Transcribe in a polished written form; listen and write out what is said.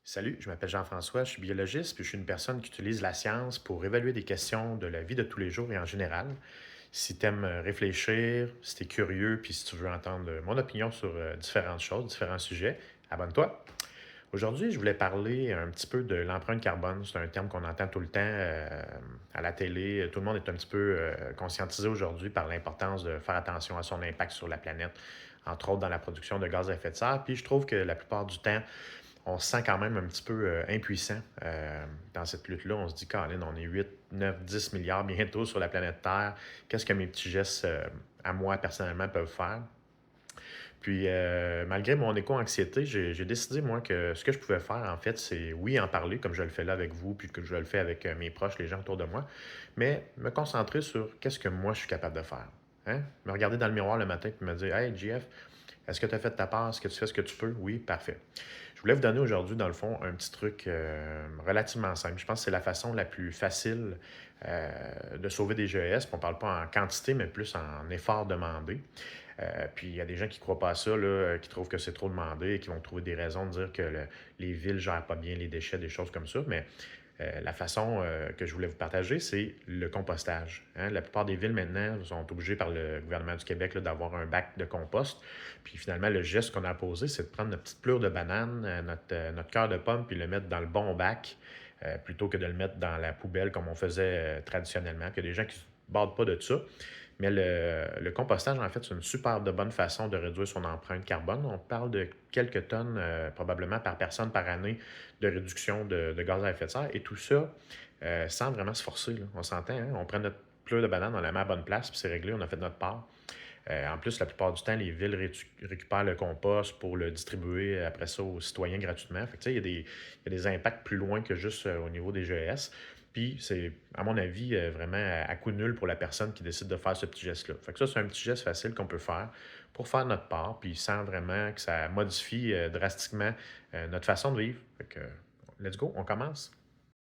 Salut, je m'appelle Jean-François, je suis biologiste, puis je suis une personne qui utilise la science pour évaluer des questions de la vie de tous les jours et en général. Si tu aimes réfléchir, si tu es curieux, puis si tu veux entendre mon opinion sur différentes choses, différents sujets, abonne-toi. Aujourd'hui, je voulais parler un petit peu de l'empreinte carbone. C'est un terme qu'on entend tout le temps à la télé. Tout le monde est un petit peu conscientisé aujourd'hui par l'importance de faire attention à son impact sur la planète, entre autres dans la production de gaz à effet de serre. Puis je trouve que la plupart du temps, on se sent quand même un petit peu impuissant dans cette lutte-là. On se dit, Colin, on est 8, 9, 10 milliards bientôt sur la planète Terre. Qu'est-ce que mes petits gestes à moi, personnellement, peuvent faire? Puis, malgré mon éco-anxiété, j'ai décidé, moi, que ce que je pouvais faire, en fait, c'est, oui, en parler, comme je le fais là avec vous, puis que je le fais avec mes proches, les gens autour de moi, mais me concentrer sur qu'est-ce que moi, je suis capable de faire. Hein? Me regarder dans le miroir le matin et me dire, Hey, JF, est-ce que tu as fait ta part? Est-ce que tu fais ce que tu peux? Oui, parfait. Je voulais vous donner aujourd'hui, dans le fond, un petit truc relativement simple. Je pense que c'est la façon la plus facile de sauver des GES. On ne parle pas en quantité, mais plus en effort demandé. Puis il y a des gens qui ne croient pas à ça, là, qui trouvent que c'est trop demandé et qui vont trouver des raisons de dire que les villes ne gèrent pas bien les déchets, des choses comme ça. Mais la façon que je voulais vous partager, c'est le compostage. Hein. La plupart des villes maintenant sont obligées par le gouvernement du Québec là, d'avoir un bac de compost. Puis finalement, le geste qu'on a posé, c'est de prendre notre petite pleure de banane, notre cœur de pomme, puis le mettre dans le bon bac, plutôt que de le mettre dans la poubelle comme on faisait traditionnellement. Puis il y a des gens qui ne se bordent pas de ça. Mais le compostage, en fait, c'est une super de bonne façon de réduire son empreinte carbone. On parle de quelques tonnes, probablement par personne par année, de réduction de gaz à effet de serre. Et tout ça sans vraiment se forcer. Là. On s'entend, hein? On prend notre pleure de banane, on la met à la bonne place, puis c'est réglé, on a fait notre part. En plus, la plupart du temps, les villes récupèrent le compost pour le distribuer après ça aux citoyens gratuitement. Fait que, il y a des impacts plus loin que juste au niveau des GES. Puis c'est, à mon avis, vraiment à coup nul pour la personne qui décide de faire ce petit geste-là. Fait que ça, c'est un petit geste facile qu'on peut faire pour faire notre part, puis sans vraiment que ça modifie drastiquement notre façon de vivre. Fait que, let's go, on commence.